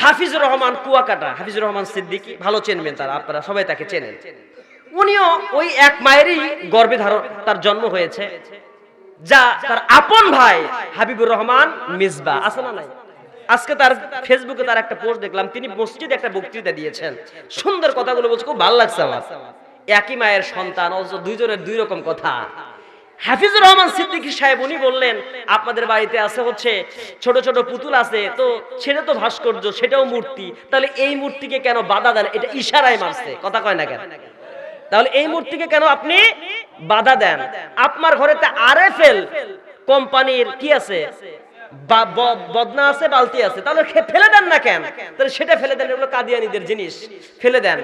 হাফিজুর রহমান কুয়াকাটা, হাফিজুর রহমান সিদ্দিকী, ভালো চেনবেন তারা, আপনারা সবাই তাকে চেনেন। উনিও ওই এক মায়েরই গর্ভে তার জন্ম হয়েছে, যা তার আপন ভাই হাবিবুর রহমান মিসবা আছে না নাই। আজকে তার ফেসবুকে তার একটা পোস্ট দেখলাম, তিনি মসজিদে একটা বক্তৃতা দিয়েছেন, সুন্দর কথাগুলো বলছে, খুব ভালো লাগছে আমার। একই মায়ের সন্তান, অথচ দুইজনের দুই রকম কথা। হাফিজুর রহমান সিদ্দিকী সাহেব উনি বললেন, আপনাদের বাড়িতে আছে হচ্ছে ছোট ছোট পুতুল আছে, তো সেটা তো ভাস্কর্য, সেটাও মূর্তি, তাহলে এই মূর্তিকে কেন বাধা দেন? এটা ইশারায় মারছে, কথা কয় না কেন? তাহলে এই মূর্তিকে কেন আপনি বাধা দেন? আপনার ঘরেতে আরএফএল কোম্পানির কি আছে, বদনা আছে, বালতি আছে, তাহলে ফেলে দেন না কেন? তাহলে সেটা ফেলে দেন, এগুলো কাদিয়ানীদের জিনিস, ফেলে দেন।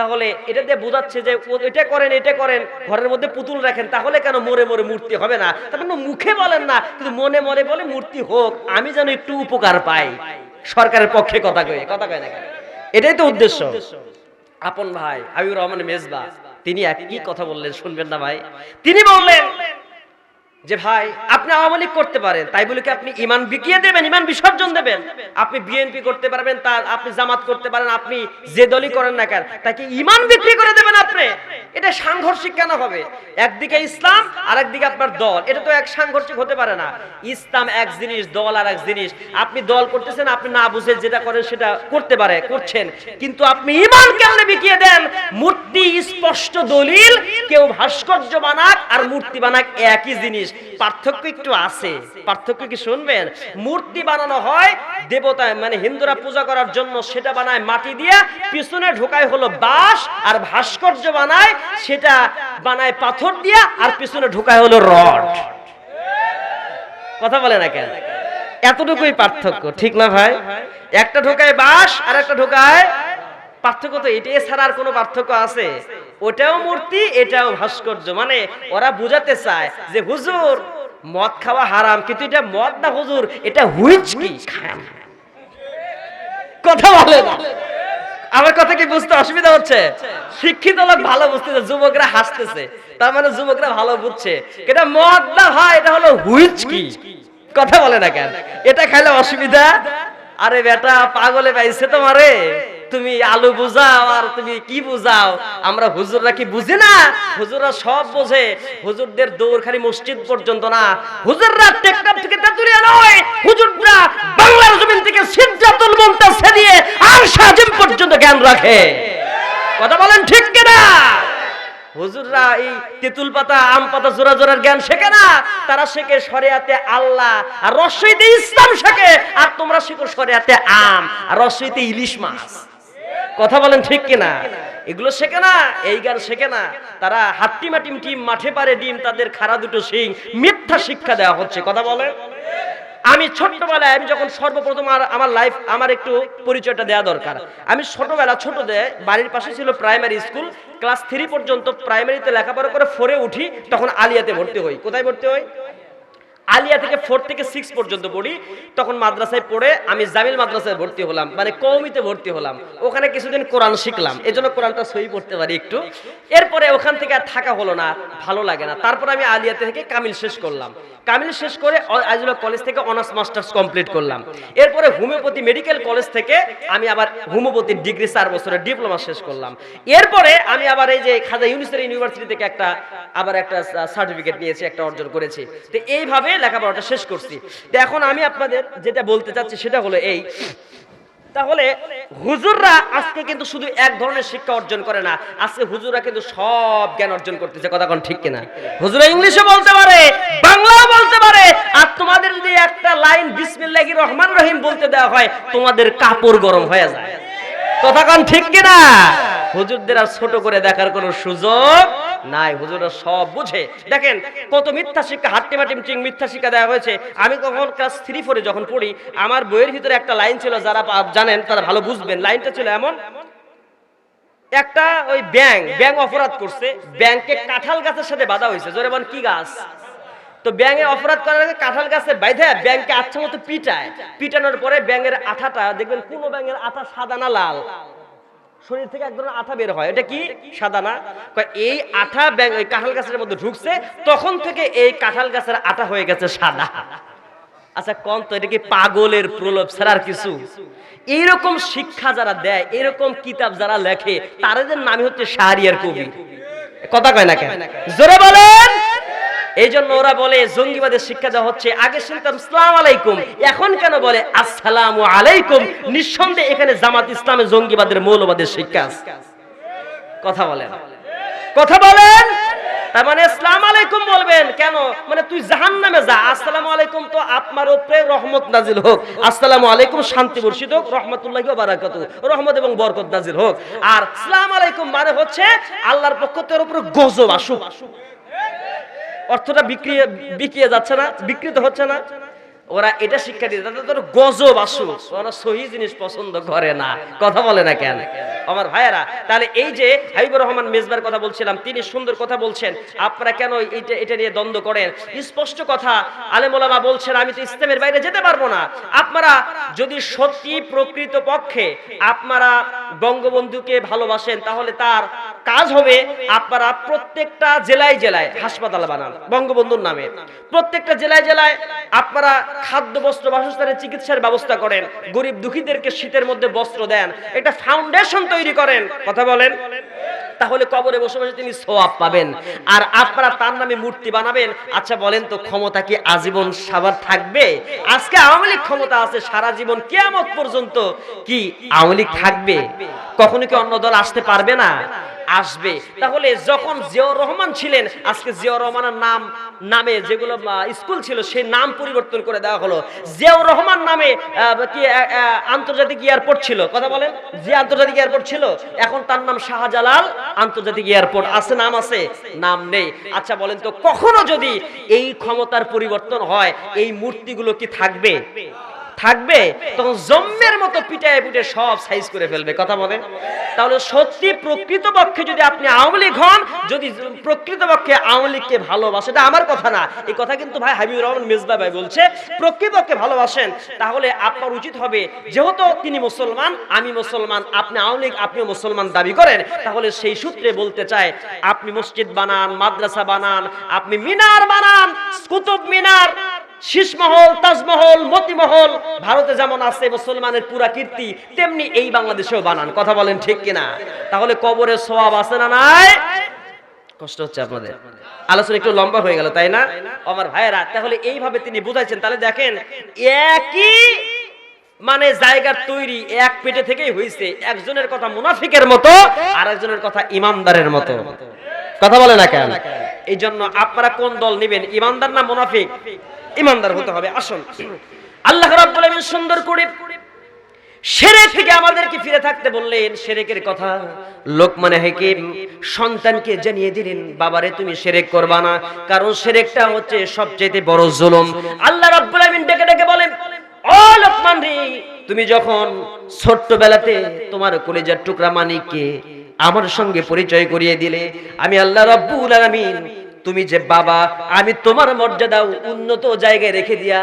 তাহলে এটা দিয়ে বোঝাচ্ছে যে এটা করেন, এটা করেন, ঘরের মধ্যে পুতুল রাখেন, তাহলে কেন মরে মরে মূর্তি হবে না? তারপর মুখে বলেন না, কিন্তু মনে মনে বলে মূর্তি হোক, আমি যেন একটু উপকার পাই, সরকারের পক্ষে কথা কয় না কেন? এটাই তো উদ্দেশ্য। আপন ভাই হাবিবুর রহমান মেজবা তিনি একই কথা বললেন, শুনবেন না ভাই? তিনি বললেন যে ভাই আপনি আওয়ামী লীগ করতে পারেন, তাই বলে কি আপনি ইমান বিকিয়ে দেবেন, ইমান বিসর্জন দেবেন? আপনি বিএনপি করতে পারবেন, তার আপনি জামাত করতে পারেন, আপনি যে দলই করেন না কেন, তাকে ইমান বিক্রি করে দেবেন আপনি? এটা সাংঘর্ষিক কেন হবে? একদিকে ইসলাম আর একদিকে আপনার দল, এটা তো এক সাংঘর্ষিক হতে পারে না। ইসলাম এক জিনিস, দল আর এক জিনিস। আপনি দল করতেছেন, আপনি না বুঝে যেটা করেন সেটা করতে পারে, করছেন, কিন্তু আপনি ইমান কেমনে বিকিয়ে দেন? মূর্তি স্পষ্ট দলিল, কেউ ভাস্কর্য বানাক আর মূর্তি বানাক একই জিনিস, পার্থক্য একটু আছে। পার্থক্য কি শুনবেন? মূর্তি বানানো হয় দেবতা, মানে হিন্দুরা পূজা করার জন্য, সেটা বানায় মাটি দিয়ে, পিছনে ঢোকায় হলো বাঁশ, আর ভাস্কর্য বানায় সেটা বানায় পাথর দিয়ে, আর পিছনে ঢোকায় হলো রড। কথা বলে না কেন? এতটুকুই পার্থক্য, ঠিক না ভাই? একটা ঢোকায় বাঁশ আর একটা ঢোকায়, পার্থক্য তো এটাই ছাড়া আর কোনো পার্থক্য আছে? ওটাও মূর্তি, এটাও ভাস্কর্য। মানে ওরা বুঝাতে চায় যে হুজুর মদ খাওয়া হারাম, কিন্তু এটা মদ না হুজুর, এটা হুইস্কি খান। কথা বলে না? আমার কথা কি বুঝতে অসুবিধা হচ্ছে? শিক্ষিত লোক ভালো বুঝতেছে, যুবকরা হাসতেছে, তার মানে যুবকরা ভালো বুঝছে এটা মদ না ভাই, এটা হলো হুইস্কি। কথা বলে না কেন? এটা খাইলে অসুবিধা? আরে বেটা পাগলে পাইছে তোমারে, তুমি আলু বুঝাও আর তুমি কি বুঝাও? আমরা হুজুররা কি বুঝি না? হুজুররা সব বোঝে। হুজুরদের দৌড় খালি মসজিদ পর্যন্ত না, হুজুররা টেকনাফ থেকে তেতুলিয়া নয়, হুজুররা বাংলার জমিন থেকে সিদরাতুল মুনতাসা দিয়ে আরশ আজিম পর্যন্ত জ্ঞান রাখে। কথা বলেন ঠিক কিনা? হুজুররা এই তেঁতুল পাতা, আম পাতা, জোড়া জোড়ার জ্ঞান শেখে না, তারা শেখে শরিয়াতে আল্লাহ আর রসইতে ইসলাম শেখে, আর তোমরা শেখো শরিয়াতে আম আর রসইতে ইলিশ মাছ। কথা বলেন ঠিক কিনা? এগুলো শেখে না, এই জ্ঞান শেখে না। তারা হাট্টিমাটিম টিম, মাঠে পারে ডিম, তাদের খাড়া দুটো শিং, মিথ্যা শিক্ষা দেওয়া হচ্ছে। কথা বলে? আমি ছোটবেলায়, আমি যখন সর্বপ্রথম আমার লাইফ, আমার একটু পরিচয়টা দেওয়া দরকার। আমি ছোটদের বাড়ির পাশে ছিল প্রাইমারি স্কুল, ক্লাস 3 পর্যন্ত প্রাইমারিতে লেখাপড়া করে 4-এ উঠি, তখন আলিয়াতে ভর্তি হই। কোথায় ভর্তি হই? আলিয়া থেকে 4 থেকে 6 পর্যন্ত পড়ি। তখন মাদ্রাসায় পড়ে আমি জামিল মাদ্রাসায় ভর্তি হলাম, মানে কওমিতে ভর্তি হলাম। ওখানে কিছুদিন কোরআন শিখলাম, এজন্য কোরআনটা সহি পড়তে পারি একটু। এরপরে ওখান থেকে আর থাকা হলো না, ভালো লাগে না। তারপর আমি আলিয়াতে থেকে কামিল শেষ করলাম। কামিল শেষ করে আজিজুল্লাহ কলেজ থেকে অনার্স মাস্টার্স কমপ্লিট করলাম। এরপরে হোমিওপ্যাথি মেডিকেল কলেজ থেকে আমি আবার হোমিওপ্যাথির ডিগ্রি 4 বছরের ডিপ্লোমা শেষ করলাম। এরপরে আমি আবার এই যে খাজা ইউনুসের ইউনিভার্সিটি থেকে একটা সার্টিফিকেট নিয়েছি, একটা অর্জন করেছি। তো এইভাবে লেখাপড়াটা শেষ করছি। তো এখন আমি আপনাদের যেটা বলতে চাচ্ছি সেটা হলো এই, তাহলে হুজুররা আজকে কিন্তু শুধু এক ধরনের শিক্ষা অর্জন করে না, আজকে হুজুররা কিন্তু সব জ্ঞান অর্জন করতেছে। কথা কোন ঠিক কিনা? হুজুররা ইংলিশে বলতে পারে, বাংলাও বলতে পারে, আর তোমাদের যদি একটা লাইন বিসমিল্লাহির রহমানির রহিম বলতে দেওয়া হয়, তোমাদের কাপড় গরম হয়ে যায়। কথা কোন ঠিক কিনা? হুজুরদের আর ছোট করে দেখার কোনো সুযোগ নাই, হুজুররা সব বুঝে। দেখেন কত মিথ্যা শিক্ষা, হাট্টিমাটিম চিং মিথ্যা শিক্ষা দেওয়া হয়েছে। আমি কখন ক্লাস 3-4-এ যখন পড়ি, আমার বইয়ের ভিতরে একটা লাইন ছিল, যারা জানেন তারা ভালো বুঝবেন। লাইনটা ছিল এমন, একটা ওই ব্যাঙ অপরাধ করছে, ব্যাঙকে কাঁঠাল গাছের সাথে বাঁধা হয়েছে। জোরে বল কি গাছ? তো ব্যাঙে অপরাধ করার আগে কাঁঠাল গাছে বাইধা ব্যাঙকে আচ্ছা মতো পিটায়। পিটানোর পরে ব্যাঙের আঠাটা দেখবেন, কোন ব্যাঙের আঠা সাদা না লাল, শরীর থেকে এক ধরনের আঠা বের হয়, এটা কি সাদা না? এই আঠা ব্যাঙ ওই কাঁঠাল গাছের মধ্যে ঢুকছে, তখন থেকে এই কাঁঠাল গাছের আঠা হয়ে গেছে সাদা। আচ্ছা কোন তো এটা কি পাগলের প্রলোভ ছাড়া আর কিছু? এইরকম শিক্ষা যারা দেয়, এরকম কিতাব যারা লেখে, তাদের নামই হচ্ছে শাহরিয়ার কবি। কথা কয় না কেন? জোরে বলেন। এই জন্য ওরা বলে জঙ্গিবাদের শিক্ষা দেওয়া হচ্ছে। আগে শুনতাম আসসালামু আলাইকুম, এখন কেন বলে আসসালামু আলাইকুম? নিঃসন্দেহে এখানে জামাত ইসলামে জঙ্গিবাদের মৌলবাদের শিক্ষা আছে। কথা বলেন, কথা বলেন। তার মানে আসসালামু আলাইকুম বলবেন কেন? মানে তুই জাহান্নামে যা। আসসালামু আলাইকুম তো আপনার উপরে রহমত নাজিল হোক, আসসালামু আলাইকুম শান্তি বর্ষিত হোক, রাহমাতুল্লাহি ওয়া বারাকাতুহু, রহমত এবং বরকত নাজিল হোক। আর আসসালামু আলাইকুম মানে হচ্ছে আল্লাহর পক্ষ থেকে উপরে গজব আসুক। অর্থটা বিক্রিয়ে যাচ্ছে না, বিকৃত হচ্ছে না? ওরা এটা শিক্ষা দিয়ে তাদের গজব আসুক, ওরা সহি জিনিস পছন্দ করে না। কথা বলে না কেন আমার ভাইয়েরা? তাহলে এই যে হাবিবুর রহমান মেজবার কথা বলছিলাম, তিনি সুন্দর কথা বলছেন। আপনারা কেন এটা নিয়ে দ্বন্দ্ব করেন? স্পষ্ট কথা আলেম ওলামা বলছেন, আমি তো ইসলামের বাইরে যেতে পারবো না। আপনারা যদি সত্যি প্রকৃত পক্ষে আপনারা বঙ্গবন্ধুকে ভালোবাসেন, তাহলে তার কাজ হবে আপনারা প্রত্যেকটা জেলায় জেলায় হাসপাতাল বানান বঙ্গবন্ধুর নামে। প্রত্যেকটা জেলায় জেলায় আপনারা খাদ্য বস্ত্র বাসস্থানের চিকিৎসার ব্যবস্থা করেন, গরিব দুঃখীদেরকে শীতের মধ্যে বস্ত্র দেন, একটা ফাউন্ডেশন তৈরি করেন। কথা বলেন। তাহলে কবরে বসে বসে তিনি সওয়াব পাবেন। আর আপনারা তার নামে মূর্তি বানাবেন। আচ্ছা বলেন তো, ক্ষমতা কি আজীবন সবার থাকবে? আজকে আওয়ামী লীগ ক্ষমতা আছে, সারা জীবন কিয়ামত পর্যন্ত কি আওয়ামী লীগ থাকবে? কখনো কি অন্য দল আসতে পারবে না? আসবে। তাহলে যখন জিয়াউর রহমান ছিলেন, আজকে জিয়াউর রহমানের নামে যেগুলো স্কুল ছিল সেই নাম পরিবর্তন করে দেওয়া হলো। জিয়াউর রহমান নামে কি আন্তর্জাতিক এয়ারপোর্ট ছিল? কথা বলেন। যে আন্তর্জাতিক এয়ারপোর্ট ছিল, এখন তার নাম শাহজালাল আন্তর্জাতিক এয়ারপোর্ট। আছে নাম? আছে নাম নেই। আচ্ছা বলেন তো, কখনো যদি এই ক্ষমতার পরিবর্তন হয়, এই মূর্তিগুলো কি থাকবে? থাকবে? তখন জম্মের মতো পিটায় পিটে সব সাইজ করে ফেলবে। কথা বলেন। তাহলে সত্যি প্রকৃতপক্ষে যদি আপনি আওয়ামী লীগ হন, যদি প্রকৃতপক্ষে আওয়ামী লীগকে ভালোবাসে, এটা আমার কথা না, এই কথা কিন্তু ভাই হাবিবুর রহমান মেজবা ভাই বলছে, প্রকৃতপক্ষে ভালোবাসেন, তাহলে আপনার উচিত হবে, যেহেতু তিনি মুসলমান, আমি মুসলমান, আপনি আওয়ামী লীগ, আপনিও মুসলমান দাবি করেন, তাহলে সেই সূত্রে বলতে চাই, আপনি মসজিদ বানান, মাদ্রাসা বানান, আপনি মিনার বানান, কুতুব মিনার, শীষমহল, তাজমহল, মতিমহল, ভারতে যেমন আছে মুসলমানের পুরা কীর্তি, তেমনি এই বাংলাদেশেও বানান। কথা বলেন ঠিক কিনা? তাহলে কবরে সওয়াব আছে না নাই? কষ্ট হচ্ছে আপনাদের, আলোচনা একটু লম্বা হয়ে গেল তাই না আমার ভাইয়েরা? তাহলে এইভাবে তিনি বুঝাইছেন। তাহলে দেখেন, একই মানে জায়গার তৈরি, এক পেটে থেকেই হয়েছে। একজনের কথা মুনাফিকের মতো, আর একজনের কথা ইমানদারের মতো। কথা বলে না কেন? এই জন্য আপনারা কোন দল নেবেন, ইমানদার না মুনাফিক? ইমানদার হতে হবে। আসুন, আল্লাহ রাব্বুল আলামিন সুন্দর করে শিরক থেকে আমাদেরকে ফিরে থাকতে বললেন। শিরকের কথা লোকমান হাকিম সন্তানকে জানিয়ে দিলেন, বাবারে তুমি শিরক করবা না, কারণ শিরকটা হচ্ছে সবচেয়ে বড় জুলুম। আল্লাহ রাব্বুল আলামিন ডেকে ডেকে বলেন, ও লোকমান রে, তুমি যখন ছোট্টবেলাতে তোমার কলিজার টুকরা মানিককে আমার সঙ্গে পরিচয় করিয়ে দিলে, আমি আল্লাহ রাব্বুল আলামিন, তুমি যে বাবা, আমি তোমার মর্যাদা উন্নত জায়গায় রেখে দিয়া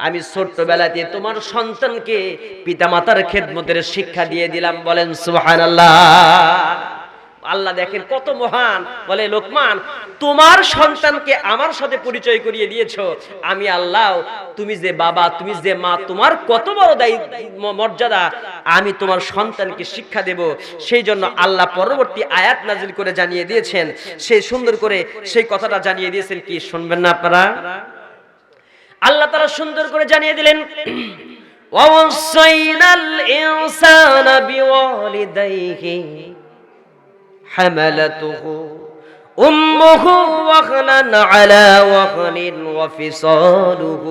আমি ছোট্টবেলাতে তোমার সন্তানকে পিতামাতার খেদমতের শিক্ষা দিয়ে দিলাম। বলেন সুবহানাল্লাহ। আল্লাহ দেখেন কত মহান। বলে, লোকমান, তোমার সন্তানকে আমার সাথে পরিচয় করিয়ে দিয়েছো, আমি আল্লাহ, তুমি যে বাবা, তুমি যে মা, তোমার কত বড় মর্যাদা, আমি তোমার সন্তানকে শিক্ষা দেব। সেই জন্য আল্লাহ পরবর্তী আয়াত নাজিল করে জানিয়ে দিয়েছেন, সেই সুন্দর করে সেই কথাটা জানিয়ে দিয়েছেন। কি শুনবেন না আপনারা? আল্লাহ তাআলা সুন্দর করে জানিয়ে দিলেন, ওয়াসাইনাল ইনসানা বিওয়ালিদাইহি حملته أمه وهنا على وهن وفصاله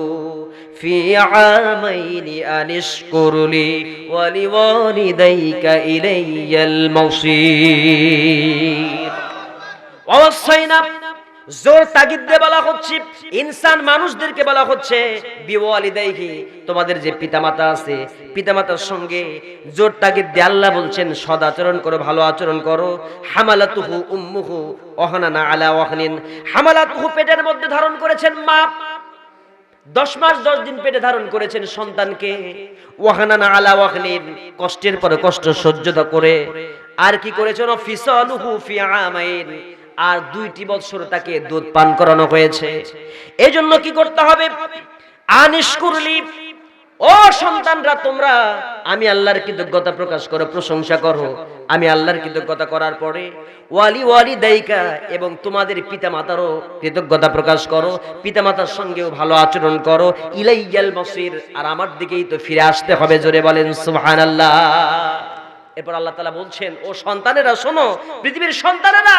في عامين أن اشكر لي ولوالديك إلي المصير. ووصينا জোর তাগিদ দিয়ে বলা হচ্ছে, ইনসান মানুষদেরকে বলা হচ্ছে, বিওয়ালিদাইহি, তোমাদের যে পিতামাতা আছে, পিতামাতার সঙ্গে জোর তাগিদ দিয়ে আল্লাহ বলছেন সদাচরণ করো, ভালো আচরণ করো। হামালাতুহু উম্মুহু ওয়াহানানা আলা ওয়াহনিন, হামালাতুহু পেটের মধ্যে ধারণ করেছেন মা, 10 মাস 10 দিন পেটে ধারণ করেছেন সন্তানকে। ওয়াহানানা আলা ওয়াহনিন, কষ্টের পরে কষ্ট সহ্য করে। আর কি করেছেন? ফিসালুহু ফি আমাইন, আর 2 বছর তাকে দুধ পান করানো হয়েছে। এই জন্য কি করতে হবে? আনিশকুরলি, ও সন্তানরা তোমরা আমি আল্লাহর কৃতজ্ঞতা প্রকাশ করো, প্রশংসা করো। আমি আল্লাহর কৃতজ্ঞতা করার পরে ওয়ালিদাইকা, এবং তোমাদের পিতামাতারও কৃতজ্ঞতা প্রকাশ করো, পিতামাতার সঙ্গেও ভালো আচরণ করো। ইলাইয়াল মাসির, আর আমার দিকেই তো ফিরে আসতে হবে। জোরে বলেন সুবহানাল্লাহ। এরপর আল্লাহ তাআলা বলছেন, ও সন্তানেরা শোনো, পৃথিবীর সন্তানেরা,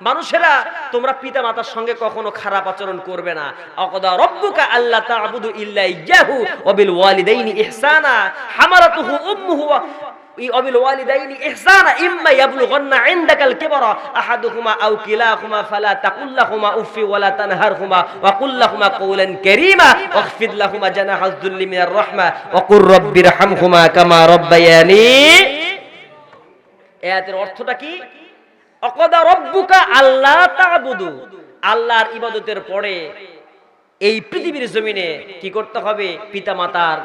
মানুষেরা, তোমরা পিতা মাতার সঙ্গে কখনো খারাপ আচরণ করবে না। আকাদা রাব্বুকা আল্লা তা'বুদু ইল্লা ইয়াহু ওয়া বিল ওয়ালিদাইনি ইহসানা হামালাতুহু উম্মুহু ওয়া বিল ওয়ালিদাইনি ইহসানা ইম্মা ইয়াবলুগান্না ইনদাকাল কিবরা আহাদুহুমা আও কিলাহুমা ফালা তাকুল লাহুমা উফি ওয়া লা তানহারহুমা ওয়া কুল লাহুমা কওলান কারীমা ওয়াখফিদ লাহুমা জানাহাজ যুল্লি মিনার রাহমা ওয়া কুর রাব্বিরহামহুমা কামা রাব্বায়ানি। আয়াতের অর্থটা কি? আকাদা রাব্বুকা আল্লা তা'বুদু, আল্লাহর ইবাদতের পরে এই পৃথিবীর জমিনে কি করতে হবে? পিতামাতার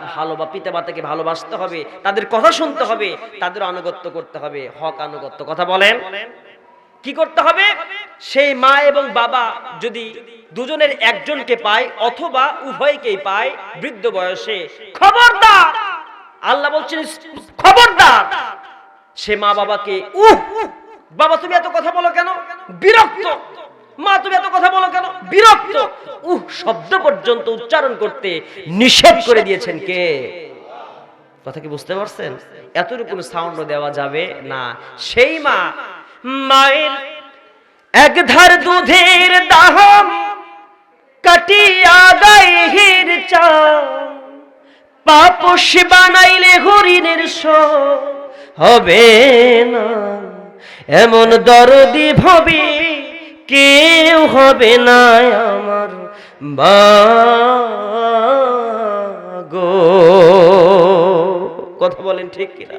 পিতামাতাকে ভালোবাসতে হবে, তাদের কথা শুনতে হবে, তাদের আনুগত্য করতে হবে, হক আনুগত্য। কথা বলেন, কি করতে হবে? সেই মা এবং বাবা যদি দুজনের একজনকে পায় অথবা উভয়কেই পায় বৃদ্ধ বয়সে, খবরদার, আল্লাহ বলছেন খবরদার, সে মা বাবাকে বাবা তুমি এত কথা বলো কেন, বিরক্ত, মা তুমি এত কথা বলো কেন, বিরক্ত, শব্দ পর্যন্ত উচ্চারণ করতে নিষেধ করে দিয়েছেন কে? কথা কি বুঝতে পারছেন? এতটুকু সাউন্ড দেওয়া যাবে না। সেই মায়ের এক ধার দুধের দাম কাটিয়া গায়ের চাল, পাপোশ বানাইলে হরিণের সব হবে না, এমন দরদি ভাবে কেউ হবে না আমার গো। কথা বলেন ঠিক কিনা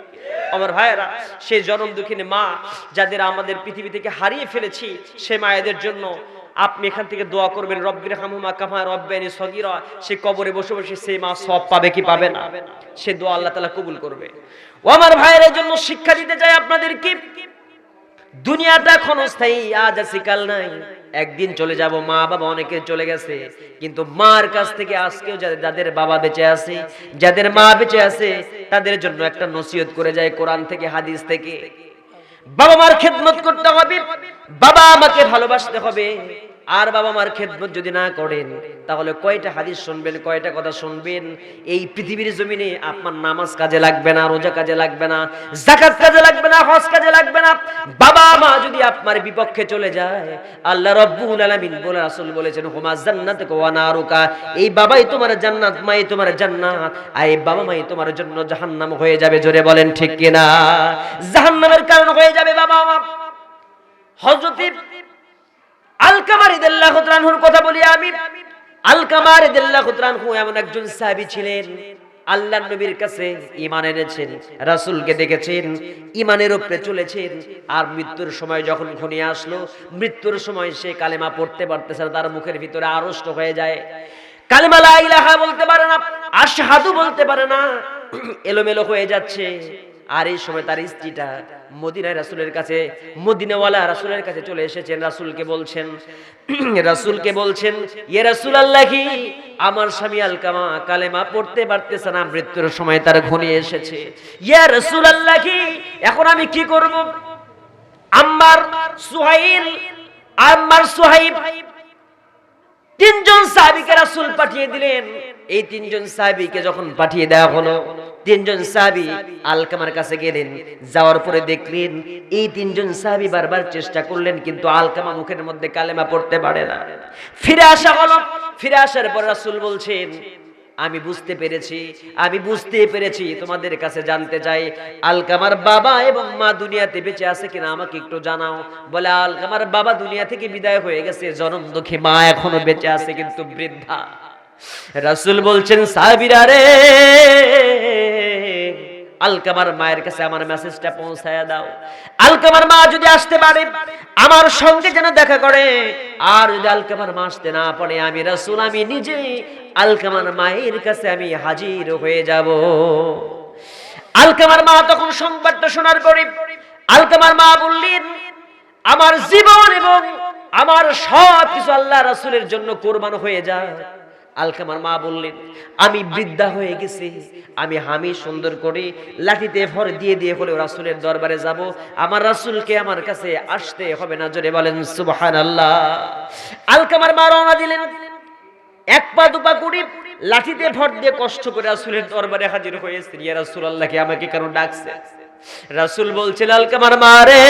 আমার ভাইয়েরা? সেই জনম দুঃখিনী মা যাদের আমাদের পৃথিবী থেকে হারিয়ে ফেলেছি, সে মায়েদের জন্য আপনি এখান থেকে দোয়া করবেন, রব্বিরহামহুমা কামা রাব্বায়ানি সগীরা। সে কবরে বসে বসে সেই মা সওয়াব পাবে কি পাবে না? সে দোয়া আল্লাহ তাআলা কবুল করবে। ও আমার ভাইয়ের জন্য শিক্ষা দিতে চাই আপনাদের কি, দুনিয়াটা ক্ষণস্থায়ী, আজ আছি কাল নাই, একদিন চলে যাব। মা বাবা অনেকে চলে গেছে, কিন্তু মার কাছ থেকে আজকেও যাদের বাবা বেঁচে আছে, যাদের মা বেঁচে আছে, তাদের জন্য একটা নসিহত করে যায় কোরআন থেকে, হাদিস থেকে। বাবা মার খেদমত করতে হবে, বাবা আমাকে ভালোবাসতে হবে। আর বাবা মার খেদমত যদি না করেন, তাহলে কয়টা হাদিস শুনবেন, কয়টা কথা শুনবেন? এই পৃথিবীর জমিনে আপনার নামাজ কাজে লাগবে না, রোজা কাজে লাগবে না, যাকাত কাজে লাগবে না, হজ কাজে লাগবে না। বাবা মা যদি আপনার বিপক্ষে চলে যায়, আল্লাহ রাব্বুল আলামিন বলে, রাসূল বলেছেন, হুমা জান্নাতুকা ওয়া নারুকা, এই বাবাই তোমার জান্নাত, মাই তোমার জান্নাত, আর এই বাবা মাই তোমার জন্য জাহান্নাম হয়ে যাবে। জোরে বলেন ঠিক কিনা? জাহান্নামের কারণ হয়ে যাবে বাবা মা। হযরত আলকামা রাদিয়াল্লাহু তাআলা আনহুর কথা বলি আমি। আলকামা রাদিয়াল্লাহু তাআলা আনহু এমন একজন সাহাবী ছিলেন, আল্লাহর নবীর কাছে ঈমান এনেছেন, রাসূলকে দেখেছেন, ঈমানের উপরে চলেছেন। আর মৃত্যুর সময় যখন ঘনিয়ে আসলো, মৃত্যুর সময় সে কালেমা পড়তে পারতেছে না, তার মুখের ভিতরে আড়ষ্ট হয়ে যায়, কালেমা লা ইলাহা বলতে পারে না, আশহাদু বলতে পারে না, এলোমেলো হয়ে যাচ্ছে। আর এই সময় তার স্ত্রীটা মদিনায় রাসূলের কাছে, মদিনাওয়ালা রাসূলের কাছে চলে এসেছেন। রাসূলকে বলছেন ইয়া রাসূলুল্লাহি, আমার স্বামী আলকামা কালেমা পড়তে পারতেছে না, মৃত্যুর সময় তার ঘনিয়ে এসেছে। ইয়া রাসূলুল্লাহি, এখন আমি কি করব? আম্মার সুহাইব তিনজন সাহাবীকে রাসূল পাঠিয়ে দিলেন। এই তিনজন সাহাবীকে যখন পাঠিয়ে দেওয়া হলো, তিনজন সাহাবী আলকামার কাছে গেলেন। যাওয়ার পরে দেখলেন এই তিনজন সাহাবী বারবার চেষ্টা করলেন, কিন্তু আলকামা মুখের মধ্যে কালেমা পড়তে পারে না। ফিরে আসা হলো। ফিরে আসার পর রাসূল বলছেন, আমি বুঝতে পেরেছি, তোমাদের কাছে জানতে চাই আলকামার বাবা এবং মা দুনিয়াতে বেঁচে আছে কিনা, আমাকে একটু জানাও। বলে আলকামার বাবা দুনিয়া থেকে বিদায় হয়ে গেছে, জনম দুঃখী মা এখনো বেঁচে আছে, কিন্তু বৃদ্ধা। রাসূল বলছেন, সাহাবীরা রে, আলকামার মায়ের কাছে আমার মেসেজটা পৌঁছায়া দাও। আলকামার মা যদি আসতে পারে, আমার সঙ্গে যেন দেখা করে। আর যদি আলকামার মা আসতে না পারে, আমি রাসূল আমি নিজে আলকামার মায়ের কাছে আমি হাজির হয়ে যাব। আলকামার মা তখন সংবাদটা শোনার পরে আলকামার মা বললেন, আমার জীবন এবং আমার সব কিছু আল্লাহ রাসূলের জন্য কুরবান হয়ে যায়। আলকামার মা বললেন, আমি বৃদ্ধা হয়ে গেছি, আমি হামি সুন্দর করে লাঠিতে ভর দিয়ে দিয়ে হলেও রাসূলের দরবারে যাব, আমার রাসূলকে আমার কাছে আসতে হবে না। জোরে বলেন সুবহানাল্লাহ। আলকামার মা রওনা দিলেন, এক পা দুপা করে লাঠিতে ভর দিয়ে কষ্ট করে রাসূলের দরবারে হাজির হয়েছে। ইয়া রাসূলুল্লাহ, কে আমাকে কেন ডাকছে? রাসূল বলছেন, আলকামার মা রে,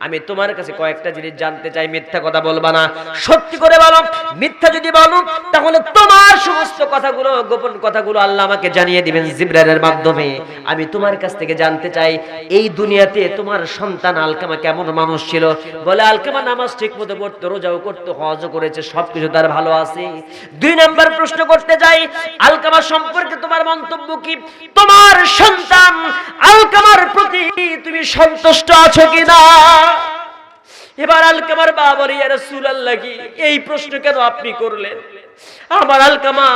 আমি তোমার কাছে কয়েকটা জিনিস জানতে চাই, মিথ্যা কথা বলবা না, সত্যি করে বলো। মিথ্যা যদি বলো তাহলে তোমার সমস্ত কথাগুলো, গোপন কথাগুলো আল্লাহ আমাকে জানিয়ে দিবেন জিবরাইলের মাধ্যমে। আমি তোমার কাছ থেকে জানতে চাই, এই দুনিয়াতে তোমার সন্তান আলকামা কেমন মানুষ ছিল? বলে, আলকামা নামাজ ঠিকমতো পড়তো, রোজাও করতো, হজও করেছে, সবকিছু তার ভালো আছে। 2 নাম্বার প্রশ্ন করতে যাই, আলকামা সম্পর্কে তোমার মন্তব্য কি? তোমার সন্তান আলকামার প্রতি তুমি সন্তুষ্ট আছো কিনা? এবার আলকামার বাবা বলে, ইয়া রাসূলুল্লাহ, কি এই প্রশ্ন কেন আপনি করলেন? আমার আলকামা,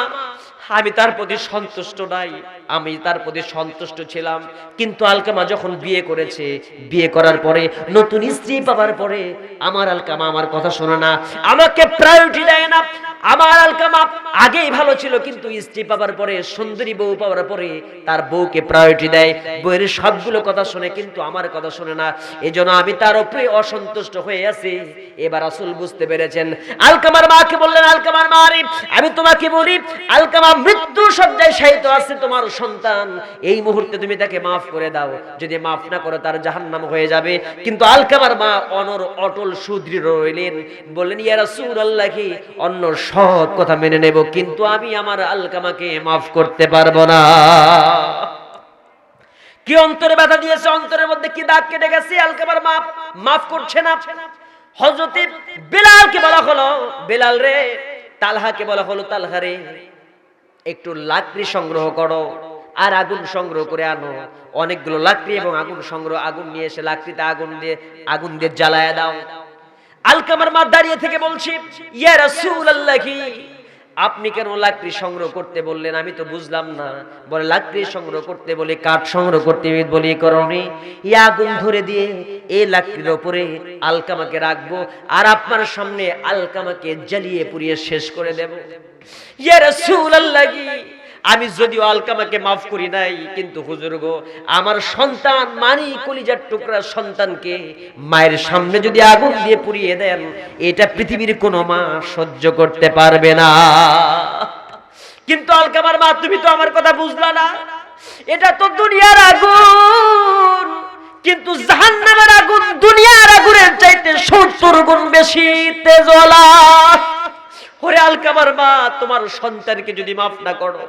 আমি তার প্রতি সন্তুষ্ট নাই, আমি তার প্রতি সন্তুষ্ট ছিলাম, কিন্তু আলকামা যখন বিয়ে করেছে, বিয়ে করার পরে নতুন স্ত্রী পাওয়ার পরে আমার আলকামা আমার কথা শোনে না, আমাকে প্রায়োরিটি দেয় না। আমার আলকামা আগেই ভালো ছিল, কিন্তু স্ত্রী পাওয়ার পরে, সুন্দরী বউ পাওয়ার পরে তার বউকে প্রায়োরিটি দেয়, বউয়ের সবগুলো কথা শুনে, কিন্তু আমার কথা শুনে না। এজন্য আমি তার উপরে অসন্তুষ্ট হয়ে আছি। এবার রাসূল বুঝতে পেরেছেন। আলকামার মাকে বললেন, আলকামার মা রে, আমি তোমাকে বলি, আলকামা মৃত্যু শয্যায় শায়িত আছে তোমার সন্তান, এই মুহূর্তে তুমি তাকে মাফ করে দাও, যদি মাফ না করো তার জাহান্নাম হয়ে যাবে। কিন্তু আলকামার মা অনর অটল সুদৃঢ় রইলেন, বললেন, ইয়া রাসূলুল্লাহ, কি অন্য সব কথা মেনে নেব, কিন্তু আমি আমার আলকামাকে মাফ করতে পারবো না। কি অন্তরে ব্যথা দিয়েছে, অন্তরের মধ্যে কি দাগ কেটে গেছে, আলকামার মা মাফ করছে না। হযরত বেলালকে বলা হলো, বেলাল রে, তালহাকে বলা হলো, তালহা রে, একটু লাকড়ি সংগ্রহ করো আর আগুন সংগ্রহ করে আনো। অনেকগুলো লাকড়ি এবং আগুন নিয়ে এসে লাকড়িতে আগুন দিয়ে জ্বালায়া দাও। আলকামার মা দাঁড়িয়ে থেকে বলছি, ইয়া রাসূলুল্লাহ, কি আপনি কেন লাকড়ি সংগ্রহ করতে বললেন? আমি তো বুঝলাম না। বলে, লাকড়ি সংগ্রহ করতে বলে, কাঠ সংগ্রহ করতে বলি করনি, এই আগুন ধরে দিয়ে এই লাকড়ির উপরে আলকামাকে রাখবো, আর আপনার সামনে আলকামাকে জ্বালিয়ে পুড়িয়ে শেষ করে দেব। ইয়া রাসূলুল্লাহ, আমি যদিও আলকামাকে মাফ করি নাই, কিন্তু হুজুর গো, আমার সন্তান মানি কলিজার টুকরা সন্তানকে মায়ের সামনে যদি আগুন দিয়ে পুড়িয়ে দেন, এটা পৃথিবীর কোনো মা সহ্য করতে পারবে না। কিন্তু আলকামার মা, তুমি তো আমার কথা বুঝলা না, এটা তো দুনিয়ার আগুন, কিন্তু জাহান্নামের আগুন দুনিয়ার আগুনের চাইতে 70 গুণ বেশি তেজওয়ালা। ওরে আলকামার মা, তোমার সন্তানকে যদি মাফ না করো,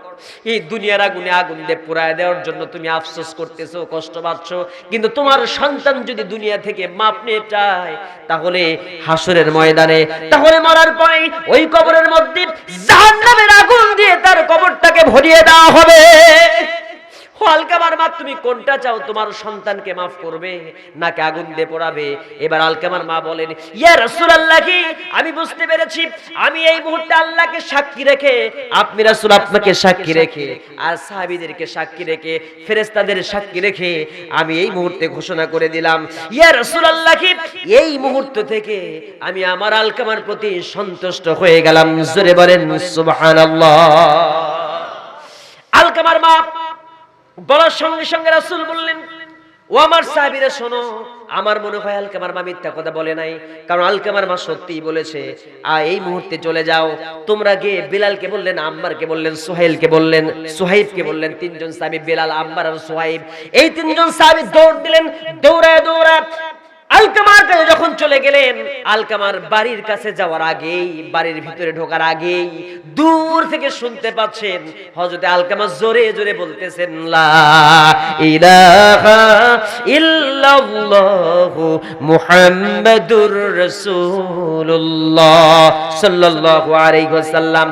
এই দুনিয়ার আগুনে আগুন দিয়ে পুড়ায় দেওয়ার জন্য তুমি আফসোস করতেছো, কষ্ট পাচ্ছ, কিন্তু তোমার সন্তান যদি দুনিয়া থেকে মাফ নিয়ে চায়, তাহলে হাসরের ময়দানে, তাহলে মরার পরে ওই কবরের মধ্যে জাহান্নামের আগুন দিয়ে তার কবরটাকে ভরিয়ে দেওয়া হবে। আলকামার মা, তুমি কোনটা চাও? তোমার সন্তানকে মাফ করবে নাকি আগুন দিয়ে পোড়াবে? এবার আলকামার মা বলেন, ইয়া রাসূলুল্লাহ, কি আমি বুঝতে পেরেছি, আমি এই মুহূর্তে আল্লাহকে সাক্ষী রেখে, আপনি রাসূল আপনাকে সাক্ষী রেখে, আর সাহাবীদেরকে সাক্ষী রেখে, ফেরেশতাদের সাক্ষী রেখে আমি এই মুহূর্তে ঘোষণা করে দিলাম, ইয়া রাসূলুল্লাহ, কি এই মুহূর্ত থেকে আমি আমার আলকামার প্রতি সন্তুষ্ট হয়ে গেলাম। জোরে বলেন সুবহানাল্লাহ। আলকামার মা বলার সঙ্গে সঙ্গে রাসূল বললেন, ও আমার সাহাবীরা শোনো, আমার মনে হয় আলকামার মা মিথ্যা কথা বলে নাই, কারণ আলকামার মা সত্যিই বলেছে, এই মুহূর্তে চলে যাও। তোমরা গিয়ে বিলালকে বললেন, আম্মারকে বললেন, সুহাইবকে বললেন, 3 জন সাহাবী, বেলাল, আম্মার আর সুহাইব, এই 3 জন সাহাবী দৌড় দিলেন। দৌড়ায় আলকামার কাছে যখন চলে গেলেন, আলকামার বাড়ির কাছে যাওয়ার আগেই, বাড়ির ভিতরে ঢোকার আগেই দূর থেকে শুনতে পাচ্ছেন হযরত আলকামা জোরে জোরে বলতেছেন, লা ইলাহা ইল্লাল্লাহু মুহাম্মাদুর রাসূলুল্লাহ সাল্লাল্লাহু আলাইহি ওয়াসাল্লাম।